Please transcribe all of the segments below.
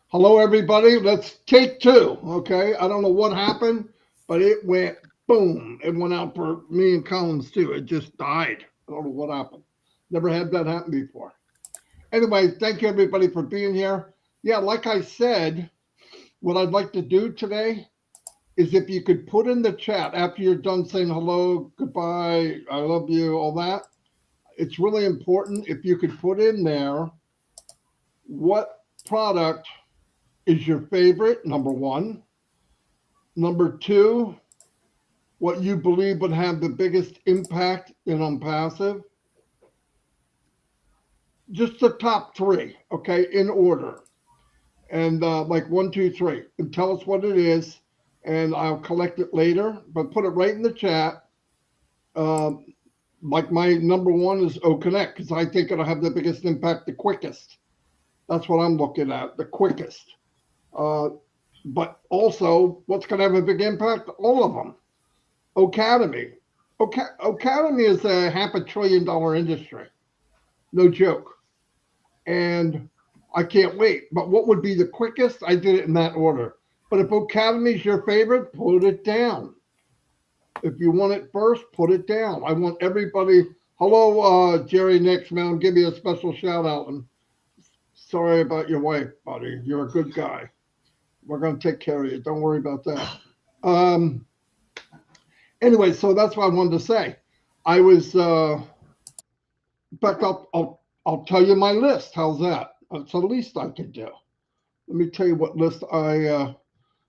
Hello, everybody. Let's take two. Okay. I don't know what happened, but it went boom. It went out for me and Collins too. It just died. I don't know what happened. Never had that happen before. Anyway, thank you, everybody, for being here. Yeah, like I said, what I'd like to do today is if you could put in the chat after you're done saying hello, goodbye, I love you, all that. It's really important if you could put in there what product is your favorite, number one. Number two, what you believe would have the biggest impact in Onpassive. Just the top three, okay, in order. And like one, two, three. And tell us what it is, and I'll collect it later. But put it right in the chat. Um, like my number one is OConnect because I think it'll have the biggest impact the quickest. That's what I'm looking at, the quickest. Uh, but also, what's going to have a big impact? All of them. Academy. Academy is a $500 billion industry. No joke. And I can't wait. But what would be the quickest? I did it in that order. But if Academy is your favorite, put it down. If you want it first, put it down. I want everybody. Hello, Jerry Nix, man. I'll give you a special shout out. And sorry about your wife, buddy. You're a good guy. We're going to take care of you. Don't worry about that. Um, anyway, so that's what I wanted to say. I was, in fact, I'll tell you my list. How's that? That's the least I can do. Let me tell you what list I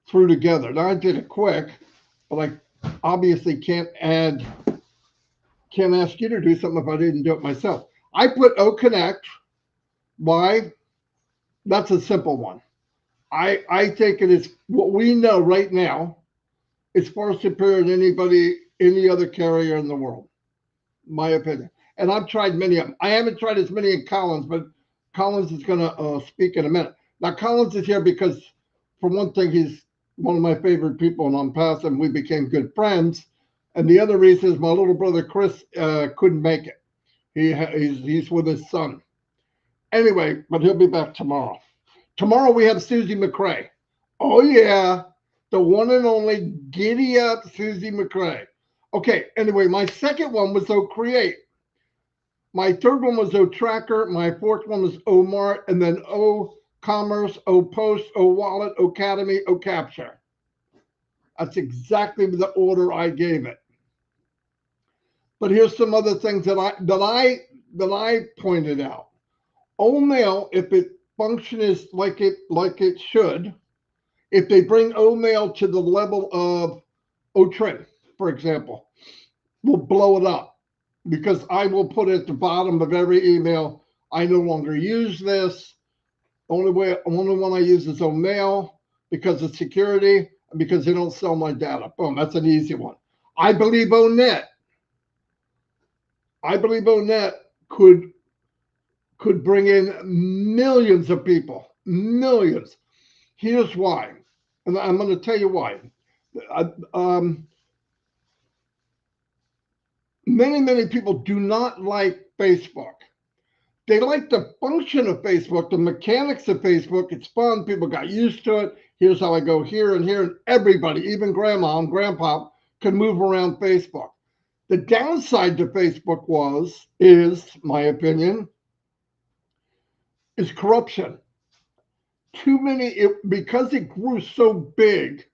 threw together. Now I did it quick, but I obviously can't ask you to do something if I didn't do it myself. I put OConnect. Why? That's a simple one. I think it is what we know right now. It's far superior than any other carrier in the world, my opinion. And I've tried many of them. I haven't tried as many in Collins, but Collins is going to speak in a minute. Now, Collins is here because, for one thing, he's one of my favorite people in Onpassive, and we became good friends. And the other reason is my little brother Chris couldn't make it. He's with his son. Anyway, but he'll be back tomorrow. Tomorrow we have Susie McCrae. Oh yeah, the one and only giddy up Susie McCrae. Okay, anyway, my second one was Create. My third one was Tracker. My fourth one was Mart, and then Commerce, Post, Wallet, Academy, Capture. That's exactly the order I gave it. But here's some other things that I pointed out. Mail, if it functions like it should, if they bring Mail to the level of Trim, for example, we'll blow it up because I will put at the bottom of every email, I no longer use this. Only one I use is Mail because of security and because they don't sell my data. Boom, that's an easy one. I believe ONet. I believe ONet could bring in millions of people, millions. Here's why, and I'm going to tell you why. Um, many people do not like Facebook. They like the function of Facebook, the mechanics of Facebook. It's fun. People got used to it. Here's how I go here and here, and everybody, even grandma and grandpa, can move around Facebook. The downside to Facebook is my opinion, is corruption. Too many, because it grew so big,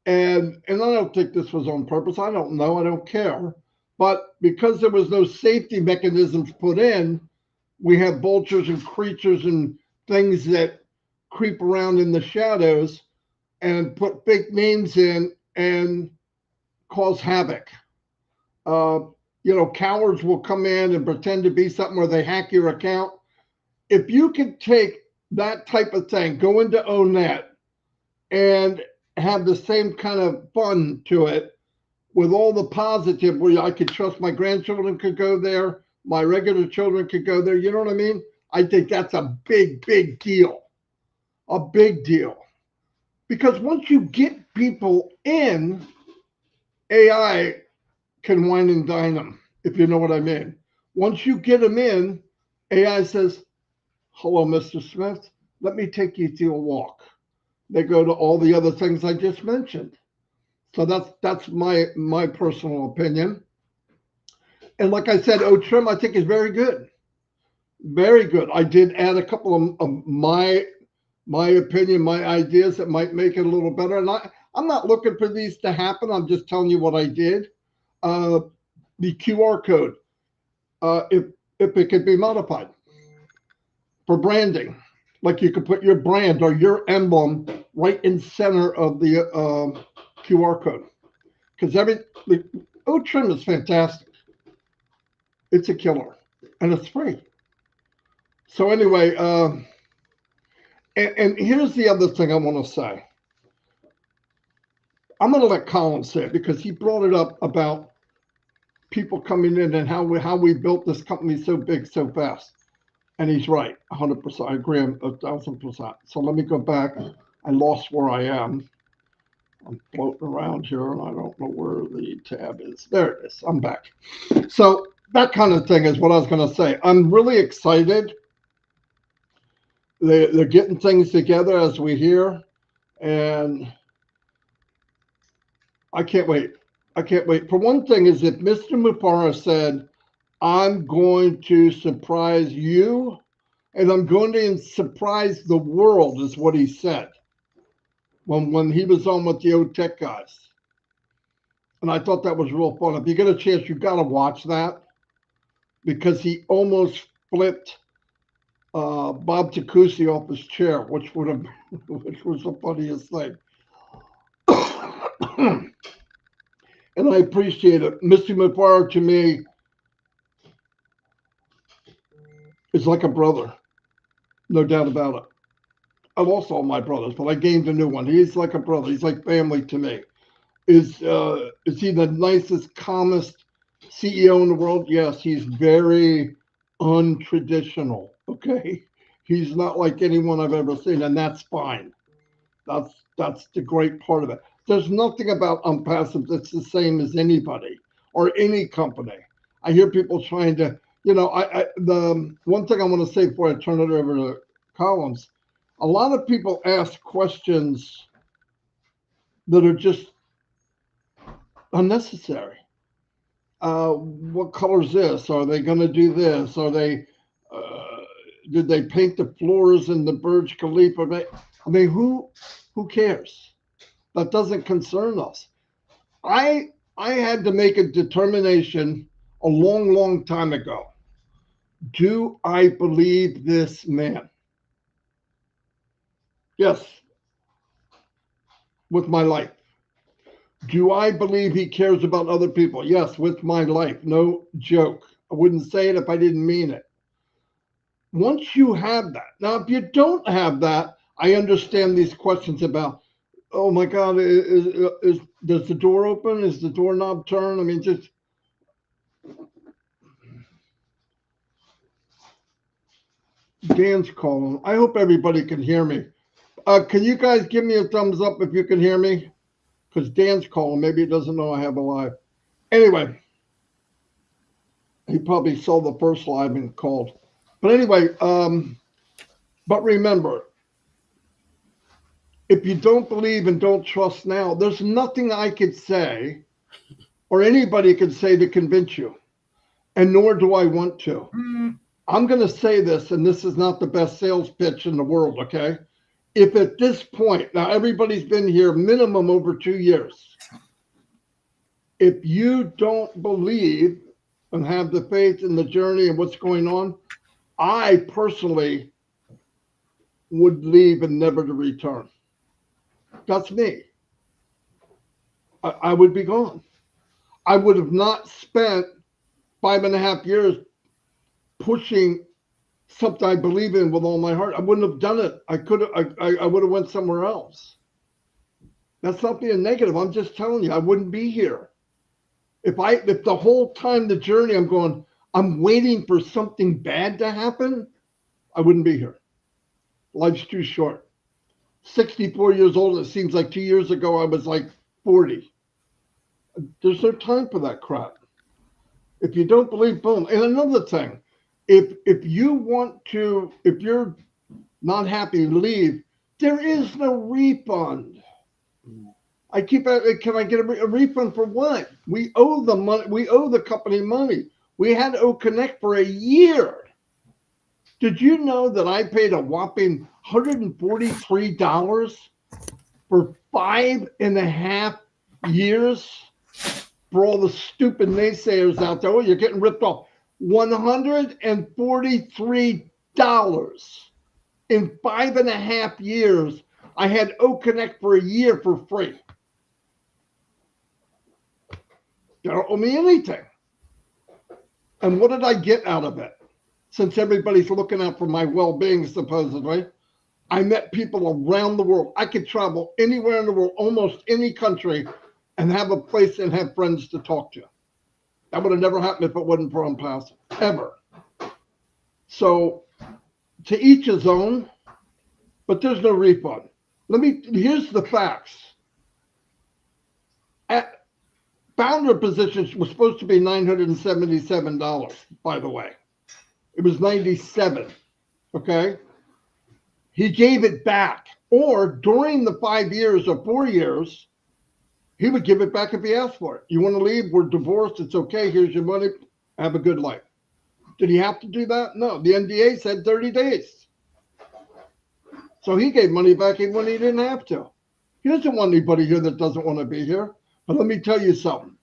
and I don't think this was on purpose. I don't know. I don't care. But because there was no safety mechanisms put in, we have vultures and creatures and things that creep around in the shadows and put fake names in and cause havoc. Uh, cowards will come in and pretend to be something where they hack your account. If you could take that type of thing, go into ONet and have the same kind of fun to it with all the positive where I could trust my grandchildren could go there, my regular children could go there. You know what I mean? I think that's a big deal. A big deal. Because once you get people in, AI can wine and dine them, if you know what I mean. Once you get them in, AI says, hello, Mr. Smith. let me take you through a walk. They go to all the other things I just mentioned. So that's my personal opinion. And like I said, Trim I think is very good, very good. I did add a couple of my opinion, my ideas that might make it a little better. And I'm not looking for these to happen. I'm just telling you what I did. Uh, the QR code, if it could be modified for branding, like you could put your brand or your emblem right in center of the QR code, because the Trim is fantastic. It's a killer, and it's free. So anyway, and here's the other thing I want to say. I'm going to let Colin say it because he brought it up about people coming in and how we built this company so big so fast. And he's right, 100%. I agree 1,000%. So let me go back. I lost where I am. I'm floating around here and I don't know where the tab is. There it is. I'm back. So that kind of thing is what I was going to say. I'm really excited. They're getting things together as we hear, and I can't wait. I can't wait. For one thing, is if Mr. Mufara said, I'm going to surprise you and I'm going to surprise the world, is what he said when he was on with the old tech guys. And I thought that was real fun. If you get a chance, you got to watch that, because he almost flipped Bob Takusi off his chair, which was the funniest thing. And I appreciate it. Mr. Mufara to me is like a brother, no doubt about it. I lost all my brothers, but I gained a new one. He's like a brother. He's like family to me. Is he the nicest, calmest CEO in the world? Yes, he's very untraditional. Okay, he's not like anyone I've ever seen, and that's fine. That's the great part of it. There's nothing about Onpassive that's the same as anybody or any company. I hear people trying to, the one thing I want to say before I turn it over to Collins, a lot of people ask questions that are just unnecessary. What color is this? Are they going to do this? Are they? Did they paint the floors in the Burj Khalifa? I mean, who cares? That doesn't concern us. I had to make a determination a long time ago. Do I believe this man? Yes, with my life. Do I believe he cares about other people? Yes, with my life. No joke. I wouldn't say it if I didn't mean it. Once you have that, now if you don't have that, I understand these questions about, oh my God, does the door open? Is the doorknob turn? I mean, just Dan's calling. I hope everybody can hear me. Can you guys give me a thumbs up if you can hear me? Because Dan's calling. Maybe he doesn't know I have a live. Anyway, he probably saw the first live and called. But anyway, but remember, if you don't believe and don't trust now, there's nothing I could say or anybody could say to convince you. And nor do I want to. I'm going to say this, and this is not the best sales pitch in the world, okay? If at this point, now everybody's been here minimum over 2 years. If you don't believe and have the faith in the journey and what's going on, I personally would leave and never to return. That's me. I would be gone. I would have not spent 5.5 years pushing something I believe in with all my heart. I wouldn't have done it. I would have went somewhere else. That's not being negative. I'm just telling you, I wouldn't be here. If the whole time the journey I'm going, I'm waiting for something bad to happen, I wouldn't be here. Life's too short. 64 years old, it seems like 2 years ago I was like 40. There's no time for that crap. If you don't believe, boom. And another thing, if you're not happy, leave. There is no refund. I keep asking, can I get a refund for what? We owe the money. We owe the company money. We had OConnect for a year. Did you know that I paid a whopping $143 for 5.5 years for all the stupid naysayers out there? Oh, you're getting ripped off. $143 in 5.5 years. I had OConnect for a year for free. They don't owe me anything. And what did I get out of it? Since everybody's looking out for my well-being, supposedly, I met people around the world. I could travel anywhere in the world, almost any country, and have a place and have friends to talk to. That would have never happened if it wasn't for Onpassive, ever. So, to each his own, but there's no refund. Here's the facts. At founder position was supposed to be $977, by the way. It was 97, okay? He gave it back. Or during the 5 years or 4 years, he would give it back if he asked for it. You want to leave? We're divorced. It's okay. Here's your money. Have a good life. Did he have to do that? No. The NDA said 30 days. So he gave money back even when he didn't have to. He doesn't want anybody here that doesn't want to be here. But let me tell you something.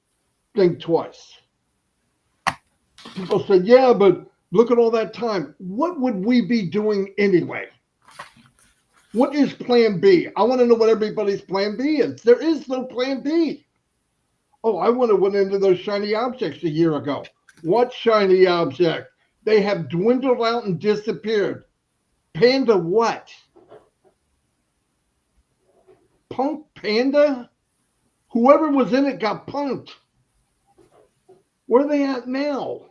Think twice. People say, yeah, but look at all that time. What would we be doing anyway? What is plan B? I want to know what everybody's plan B is. There is no plan B. Oh, I would have went into those shiny objects a year ago. What shiny object? They have dwindled out and disappeared. Panda what? Punk Panda? Whoever was in it got punked. Where are they at now?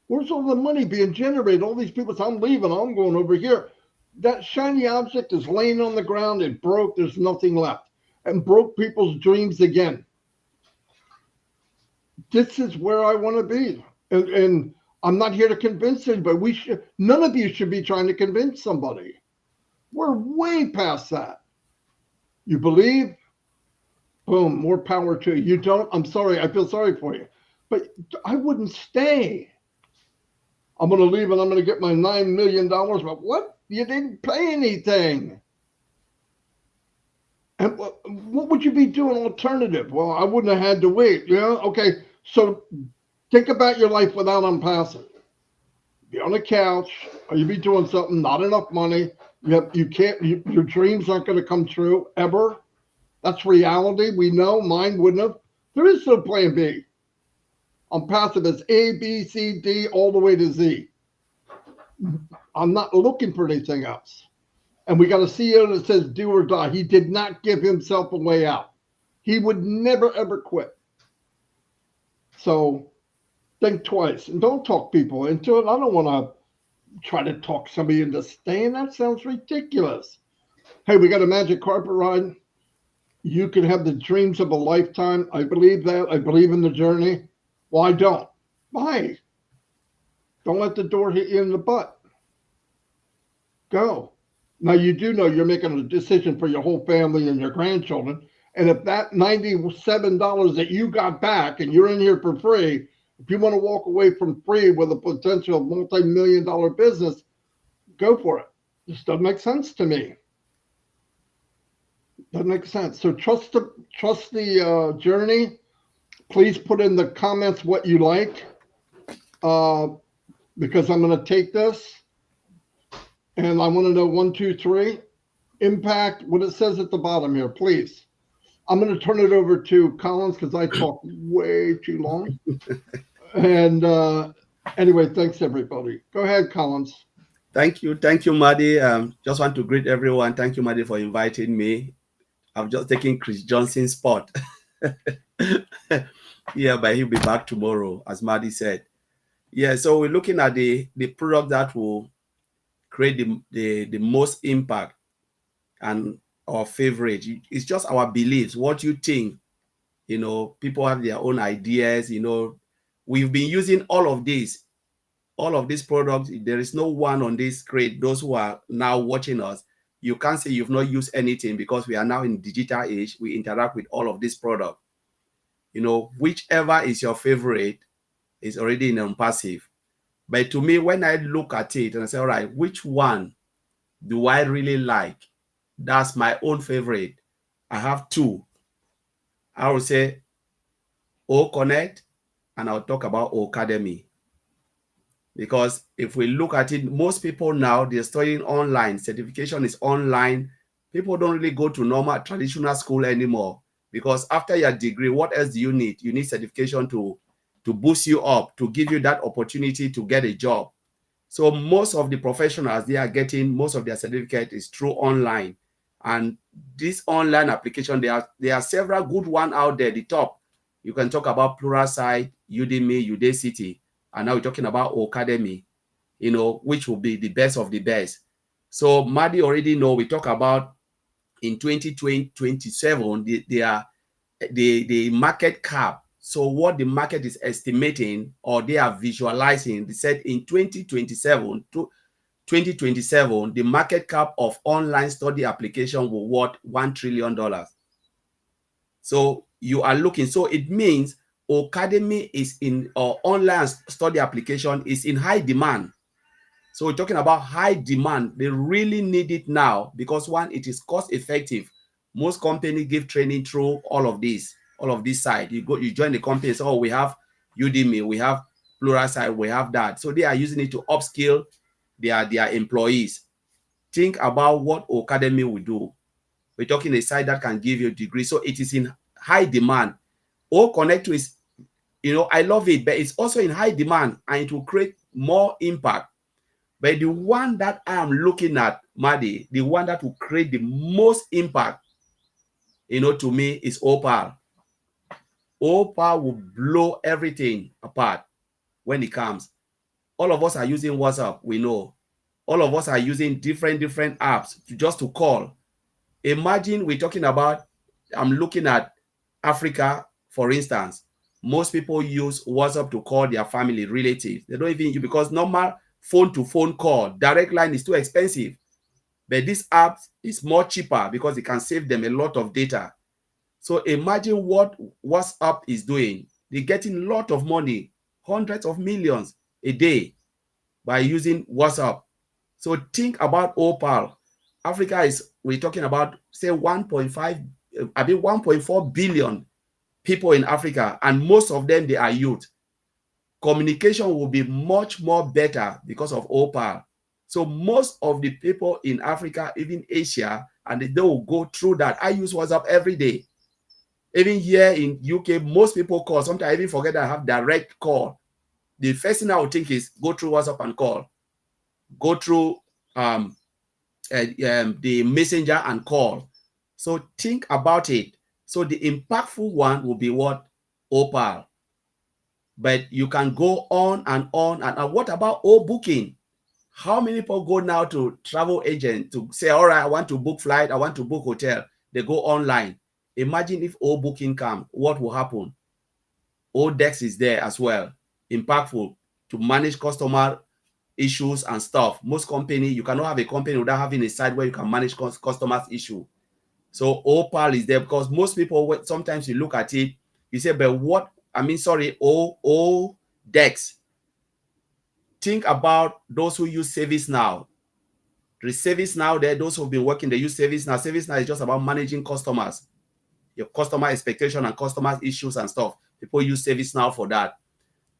Where's all the money being generated? All these people say, I'm leaving, I'm going over here. That shiny object is laying on the ground. It broke. There's nothing left. And broke people's dreams again. This is where I want to be. And I'm not here to convince anybody. None of you should be trying to convince somebody. We're way past that. You believe? Boom, more power to you. You don't? I'm sorry. I feel sorry for you. But I wouldn't stay. I'm going to leave and I'm going to get my $9 million. But what? You didn't pay anything. And what would you be doing alternative? Well, I wouldn't have had to wait. Yeah, okay. So think about your life without Onpassive. Be on the couch, or you be doing something, not enough money. You can't. Your dreams aren't going to come true ever. That's reality. We know mine wouldn't have. There is no plan B. Onpassive is A, B, C, D, all the way to Z. I'm not looking for anything else. And we got a CEO that says do or die. He did not give himself a way out. He would never, ever quit. So think twice and don't talk people into it. I don't want to try to talk somebody into staying. That sounds ridiculous. Hey, we got a magic carpet ride. You can have the dreams of a lifetime. I believe that. I believe in the journey. Well, I don't. Why? Don't let the door hit you in the butt. Go. Now, you do know you're making a decision for your whole family and your grandchildren. And if that $97 that you got back and you're in here for free, if you want to walk away from free with a potential multi-million-dollar business, go for it. This doesn't make sense to me. Doesn't make sense. So trust the journey. Please put in the comments what you like, because I'm going to take this. And I want to know 1, 2, 3, impact, what it says at the bottom here, please. I'm going to turn it over to Collins because I talk way too long. And anyway, thanks, everybody. Go ahead, Collins. Thank you, Marty. Just want to greet everyone. Thank you, Marty, for inviting me. I've just taken Chris Johnson's spot. Yeah, but he'll be back tomorrow, as Marty said. Yeah, so we're looking at the product that will create the most impact, and our favorite. It's just our beliefs, what you think. You know, people have their own ideas. You know, we've been using all of this all of these products, there is no one on this screen. Those who are now watching us, you can't say you've not used anything because we are now in digital age. We interact with all of these products. You know, whichever is your favorite is already in Onpassive. But to me, when I look at it and I say, all right, which one do I really like? That's my own favorite. I have two. I will say OConnect and I'll talk about Academy. Because if we look at it, most people now, they're studying online. Certification is online. People don't really go to normal traditional school anymore. Because after your degree, what else do you need? You need certification to boost you up, to give you that opportunity to get a job. So most of the professionals, they are getting most of their certificate is through online. And this online application, there are several good ones out there. The top, you can talk about Pluralsight, Udemy, Udacity, and now we're talking about Academy, you know, which will be the best of the best. So Marty already know, we talk about in 2027, the market cap. So what the market is estimating or they are visualizing, they said in 2027, the market cap of online study application will worth $1 trillion. So you are looking, so it means Academy is in, or online study application is in high demand. So we're talking about high demand. They really need it now because one, it is cost effective. Most companies give training through all of this side. You join the company, so we have Udemy, we have Pluralsight, we have that. So they are using it to upskill their employees. Think about what Academy will do. We're talking a site that can give you a degree. So it is in high demand. OConnect is, you know, I love it, but it's also in high demand and it will create more impact. But the one that I am looking at, Marty, the one that will create the most impact, you know, to me is Opal. Opal will blow everything apart when it comes. All of us are using WhatsApp, we know. All of us are using different apps just to call. Imagine we're talking about, I'm looking at Africa, for instance. Most people use WhatsApp to call their family, relatives. They don't even use, because normal phone-to-phone call, direct line is too expensive. But this app is more cheaper because it can save them a lot of data. So imagine what WhatsApp is doing. They're getting a lot of money, hundreds of millions a day by using WhatsApp. So think about Opal. Africa is, we're talking about, say, 1.4 billion people in Africa, and most of them, they are youth. Communication will be much more better because of Opal. So most of the people in Africa, even Asia, and they will go through that. I use WhatsApp every day. Even here in UK, most people call. Sometimes I even forget that I have direct call. The first thing I would think is go through WhatsApp and call. Go through the messenger and call. So think about it. So the impactful one will be what? Opal. But you can go on and on and on. What about OBooking? How many people go now to travel agent to say, all right, I want to book flight, I want to book hotel. They go online. Imagine if OBooking come, what will happen? ODesk is there as well. Impactful to manage customer issues and stuff. Most company, you cannot have a company without having a site where you can manage customers' issue. So Opal is there because most people, sometimes you look at it, you say, but what, I mean, sorry, ODesk. Think about those who use ServiceNow. The ServiceNow there, those who've been working, they use ServiceNow. ServiceNow is just about managing customers, your customer expectation and customer issues and stuff. People use ServiceNow for that.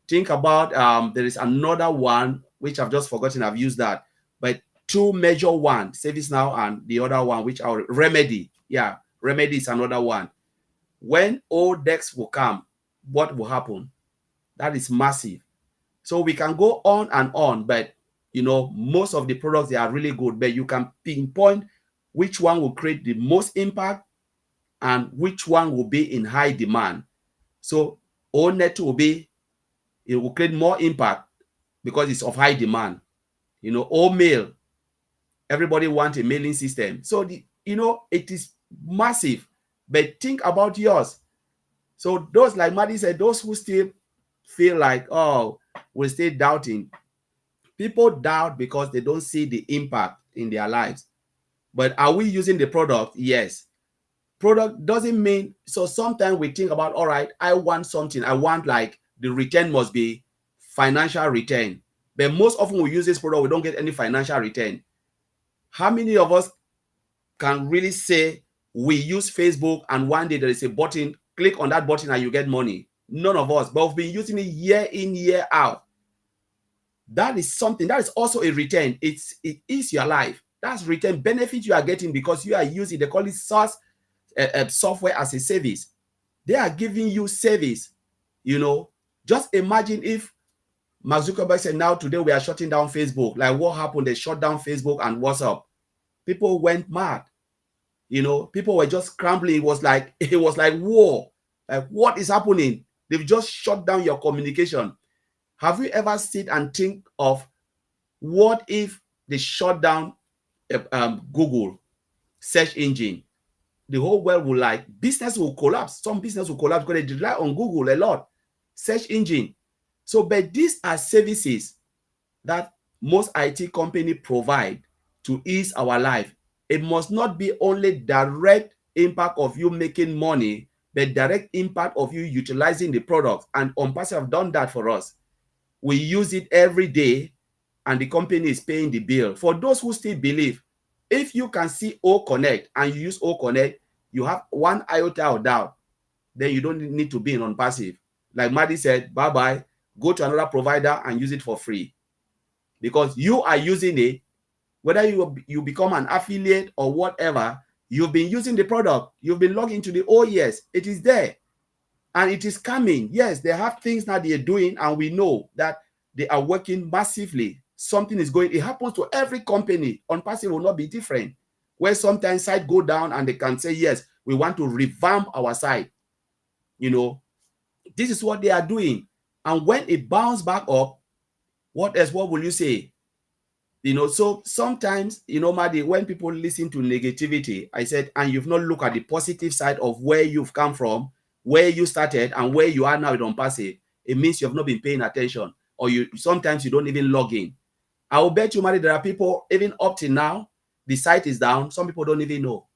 Think about, there is another one, which I've just forgotten, I've used that. But two major ones, ServiceNow and the other one, which are Remedy. Yeah, Remedy is another one. When ODesk will come, what will happen? That is massive. So we can go on and on, but you know, most of the products, they are really good, but you can pinpoint which one will create the most impact and which one will be in high demand. So ONet will be, it will create more impact because it's of high demand. You know, all mail, everybody wants a mailing system. So you know, it is massive, but think about yours. So those, like Marty said, those who still feel like, oh, we're still doubting, People doubt because they don't see the impact in their lives. But are we using the product? Yes. Product doesn't mean, so sometimes we think about, all right, I want something. I want like the return must be financial return. But most often we use this product, we don't get any financial return. How many of us can really say we use Facebook and one day there is a button, click on that button and you get money? None of us, but we've been using it year in, year out. That is something, that is also a return. It is your life. That's return benefit you are getting because you are using, they call it SaaS, software as a service. They are giving you service. Just imagine if Mark Zuckerberg said, now today we are shutting down Facebook. Like what happened? They shut down Facebook and WhatsApp. People went mad. People were just scrambling. It was like war. Like, what is happening? They've just shut down your communication. Have you ever sit and think of what if they shut down Google search engine? The whole world will, like, business will collapse. Some business will collapse because they rely on Google a lot. Search engine. So, but these are services that most IT companies provide to ease our life. It must not be only direct impact of you making money, but direct impact of you utilizing the product. And Onpassive have done that for us. We use it every day, and the company is paying the bill. For those who still believe, if you can see OConnect and you use OConnect, you have one iota of doubt, then you don't need to be in Onpassive. Like Marty said, bye-bye, go to another provider and use it for free. Because you are using it, whether you become an affiliate or whatever, you've been using the product, you've been logged into the OES, it is there. And it is coming. Yes, they have things that they are doing, and we know that they are working massively. Something is going, it happens to every company. Onpassive will not be different. Where sometimes site go down and they can say, yes, we want to revamp our site. This is what they are doing. And when it bounces back up, what else? What will you say? So sometimes, Marty, when people listen to negativity, I said, and you've not looked at the positive side of where you've come from, where you started and where you are now with Onpassive, it means you have not been paying attention, or sometimes you don't even log in. I will bet you, Marty, there are people even up till now, the site is down. Some people don't even know.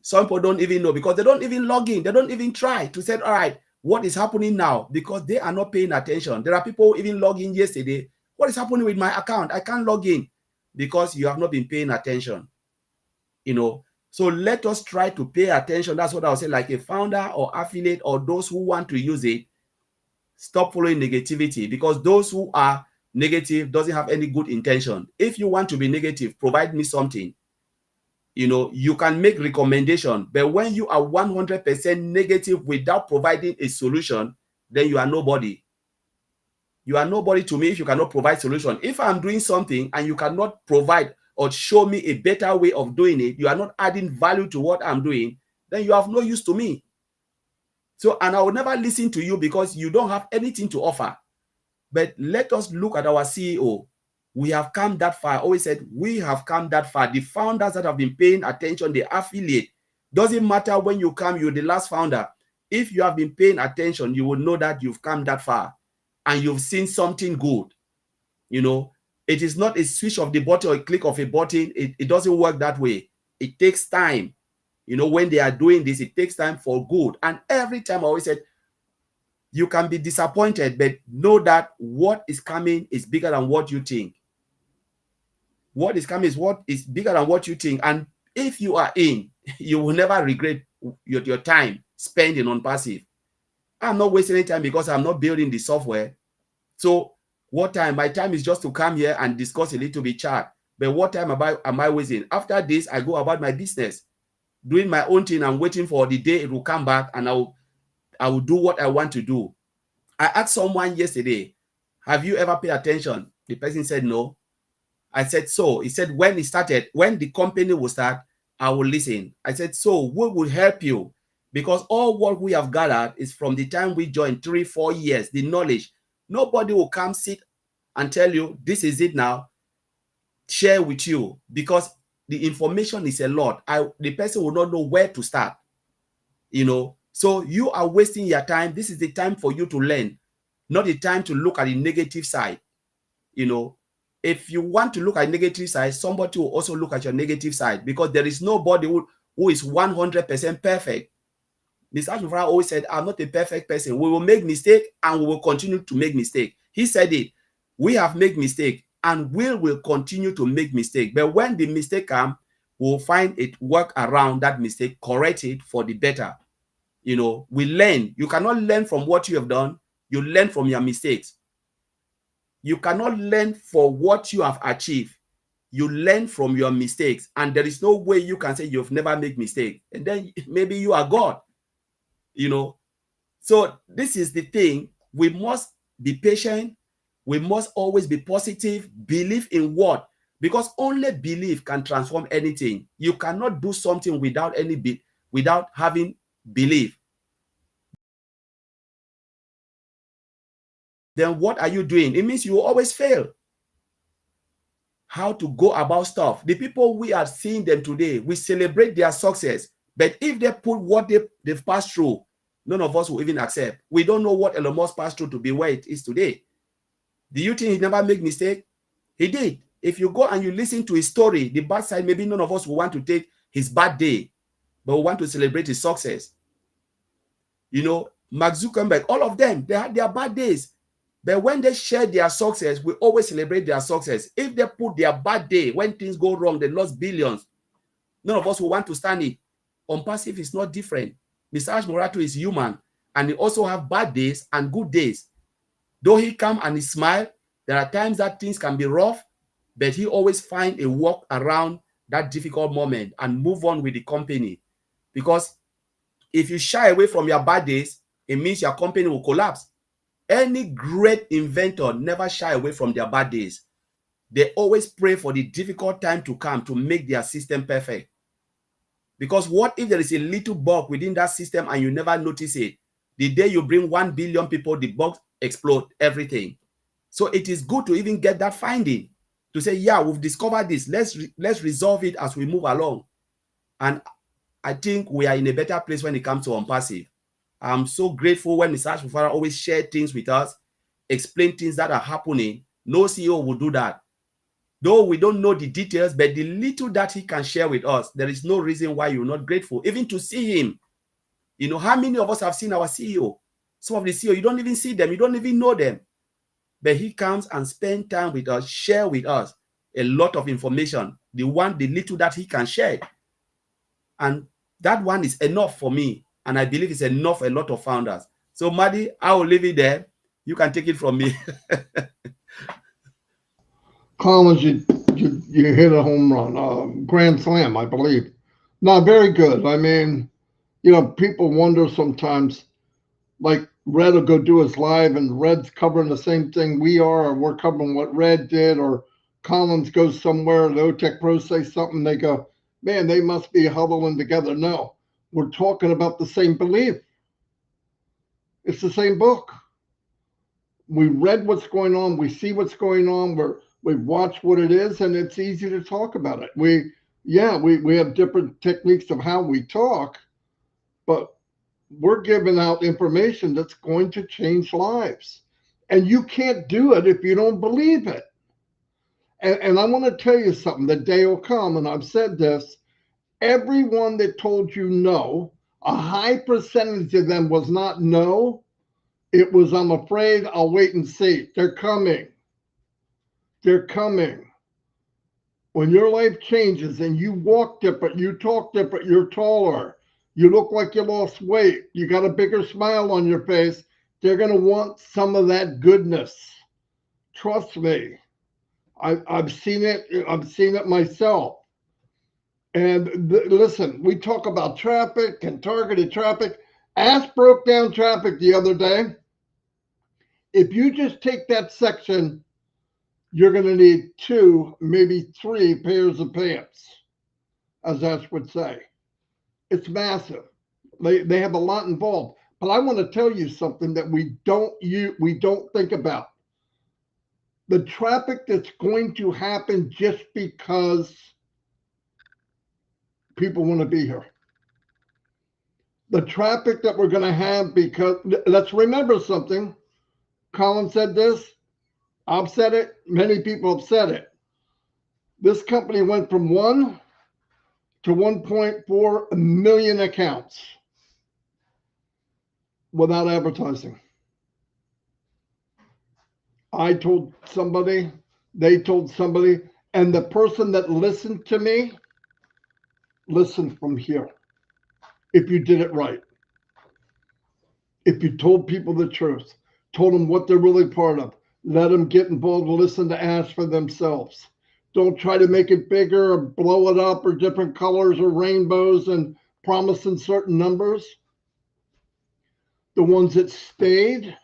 Some people don't even know because they don't even log in. They don't even try to say, all right, what is happening now? Because they are not paying attention. There are people who even log in yesterday. What is happening with my account? I can't log in because you have not been paying attention. So let us try to pay attention. That's what I would say, like a founder or affiliate or those who want to use it, stop following negativity, because those who are negative doesn't have any good intention. If you want to be negative, provide me something. You can make recommendation, but when you are 100% negative without providing a solution, then you are nobody. You are nobody to me if you cannot provide solution. If I'm doing something and you cannot provide or show me a better way of doing it, you are not adding value to what I'm doing, then you have no use to me. So, and I will never listen to you because you don't have anything to offer. But let us look at our CEO. We have come that far. I always said, we have come that far. The founders that have been paying attention, the affiliate, doesn't matter when you come, you're the last founder. If you have been paying attention, you will know that you've come that far and you've seen something good. It is not a switch of the button or a click of a button. It doesn't work that way. It takes time. When they are doing this, it takes time for good. And every time I always said, you can be disappointed, but know that what is coming is bigger than what you think. What is coming is what is bigger than what you think. And if you are in, you will never regret your time spent in Onpassive. I'm not wasting any time because I'm not building the software. So what time? My time is just to come here and discuss a little bit chat. But what time am I wasting? After this, I go about my business, doing my own thing. I'm waiting for the day it will come back and I will do what I want to do. I asked someone yesterday, have you ever paid attention? The person said no. I said, so. He said, when the company will start, I will listen. I said, so we will help you, because all what we have gathered is from the time we joined 3-4 years, the knowledge. Nobody will come sit and tell you, this is it now, share with you, because the information is a lot. The person will not know where to start, So you are wasting your time. This is the time for you to learn, not the time to look at the negative side. You know, if you want to look at negative side, somebody will also look at your negative side, because there is nobody who is 100% perfect. Mr. Ashmufara always said, I'm not a perfect person. We will make mistake and we will continue to make mistake. He said it. We have made mistake and we will continue to make mistake. But when the mistake comes, we'll find it, work around that mistake, correct it for the better. You know, we learn. You cannot learn from what you have done. You learn from your mistakes. You cannot learn for what you have achieved. You learn from your mistakes. And there is no way you can say you've never made mistake. And then maybe you are God. You know, so this is the thing. We must be patient. We must always be positive. Believe in what? Because only belief can transform anything. You cannot do something without without having belief. Then what are you doing? It means you will always fail. How to go about stuff. The people we are seeing them today, we celebrate their success. But if they put what they've passed through, none of us will even accept. We don't know what Elon Musk passed through to be where it is today. Do you think he never made mistake? He did. If you go and you listen to his story, the bad side, maybe none of us will want to take his bad day, but we want to celebrate his success. You know, Mark Zuckerberg, all of them, they had their bad days. But when they share their success, we always celebrate their success. If they put their bad day, when things go wrong, they lost billions, none of us will want to stand it. Onpassive is not different. Mr. Ashmurato is human, and he also have bad days and good days. Though he come and he smile, there are times that things can be rough, but he always find a work around that difficult moment and move on with the company. Because if you shy away from your bad days, it means your company will collapse. Any great inventor never shy away from their bad days. They always pray for the difficult time to come to make their system perfect. Because what if there is a little bug within that system and you never notice it? The day you bring 1 billion people, the bugs explode everything. So it is good to even get that finding, to say, yeah, we've discovered this. Let's resolve it as we move along. And I think we are in a better place when it comes to Onpassive. I'm so grateful when Mr. Ashmufara always share things with us, explain things that are happening. No CEO will do that. Though we don't know the details, but the little that he can share with us, there is no reason why you're not grateful, even to see him. You know, how many of us have seen our CEO? Some of the CEO, you don't even see them, you don't even know them. But he comes and spends time with us, share with us a lot of information, the little that he can share. And that one is enough for me. And I believe it's enough for a lot of founders. So, Marty, I will leave it there. You can take it from me. Collins, you hit a home run, grand slam, I believe. No, very good. I mean, you know, people wonder sometimes, like Red will go do his live and Red's covering the same thing we are, or we're covering what Red did, or Collins goes somewhere, the OTech pros say something, they go, man, they must be huddling together. No, we're talking about the same belief. It's the same book. We read what's going on, we see what's going on, we've watched what it is, and it's easy to talk about it. We have different techniques of how we talk, but we're giving out information that's going to change lives. And you can't do it if you don't believe it. And I want to tell you something, the day will come, and I've said this, everyone that told you no, a high percentage of them was not no. It was, I'm afraid, I'll wait and see. They're coming. They're coming. When your life changes and you walk different, you talk different, you're taller, you look like you lost weight, you got a bigger smile on your face, they're going to want some of that goodness. Trust me. I've seen it. I've seen it myself. And listen, we talk about traffic and targeted traffic. Ask broke down traffic the other day. If you just take that section, you're going to need 2, maybe 3 pairs of pants, as Ash would say. It's massive. They have a lot involved. But I want to tell you something that we don't think about. The traffic that's going to happen just because people want to be here. The traffic that we're going to have because, let's remember something. Colin said this. I've said it. Many people have said it. This company went from 1 to 1.4 million accounts without advertising. I told somebody, they told somebody, and the person that listened to me listened from here. If you did it right, if you told people the truth, told them what they're really part of, let them get involved and listen to ask for themselves. Don't try to make it bigger or blow it up or different colors or rainbows and promising certain numbers. The ones that stayed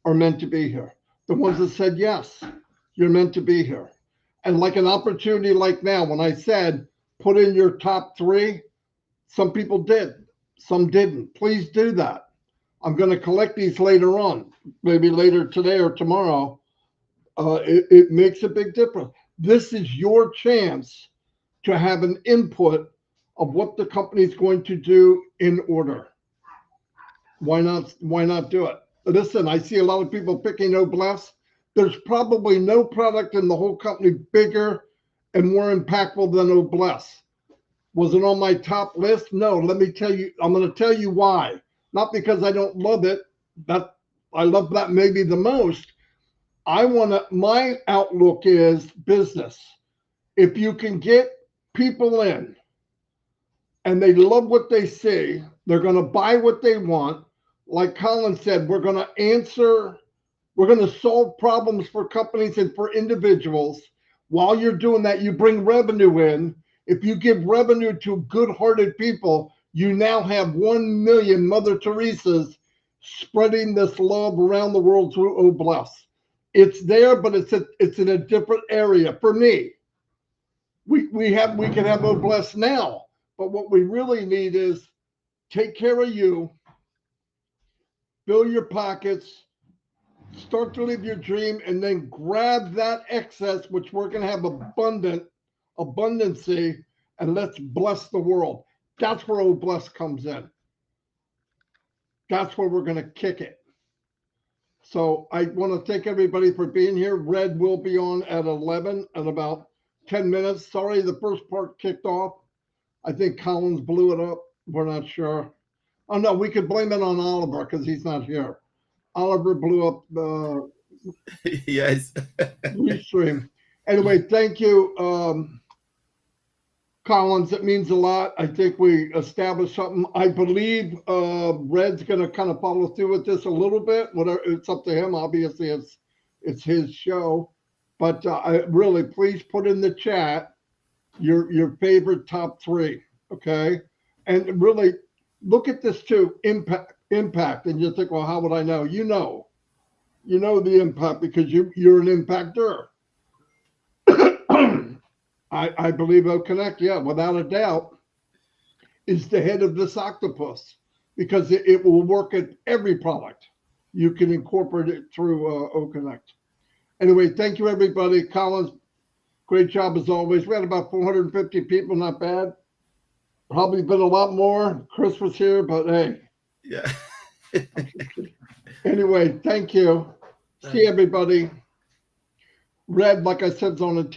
are meant to be here. The ones that said yes, you're meant to be here. And like an opportunity like now, when I said put in your top 3, some people did, some didn't. Please do that. I'm going to collect these later on, maybe later today or tomorrow. It makes a big difference. This is your chance to have an input of what the company is going to do in order. Why not do it? Listen, I see a lot of people picking OBless. There's probably no product in the whole company bigger and more impactful than OBless. Was it on my top list? No, let me tell you, I'm going to tell you why. Not because I don't love it. That I love that maybe the most. My outlook is business. If you can get people in and they love what they see, they're going to buy what they want. Like Colin said, we're going to solve problems for companies and for individuals. While you're doing that, you bring revenue in. If you give revenue to good-hearted people, you now have 1 million Mother Teresas spreading this love around the world through OBless. It's there, but it's in a different area. For me, we can have OBless now, but what we really need is take care of you, fill your pockets, start to live your dream, and then grab that excess, which we're going to have abundancy, and let's bless the world. That's where OBless comes in. That's where we're going to kick it. So I want to thank everybody for being here. Red will be on at 11 in about 10 minutes. Sorry, the first part kicked off. I think Collins blew it up. We're not sure. Oh, no, we could blame it on Oliver because he's not here. Oliver blew up the Yes. Restream. Anyway, thank you, Collins. It means a lot. I think we established something. I believe Red's going to kind of follow through with this a little bit. Whatever, it's up to him. Obviously, it's his show. But really, please put in the chat your favorite top 3, okay? And really look at this too, impact. And you think, well, how would I know? You know the impact because you're an impactor. I believe OConnect, yeah, without a doubt, is the head of this octopus because it will work at every product. You can incorporate it through OConnect. Anyway, thank you, everybody. Collins, great job as always. We had about 450 people, not bad. Probably been a lot more. Chris was here, but hey. Yeah. Anyway, thank you. See everybody. Red, like I said, is on the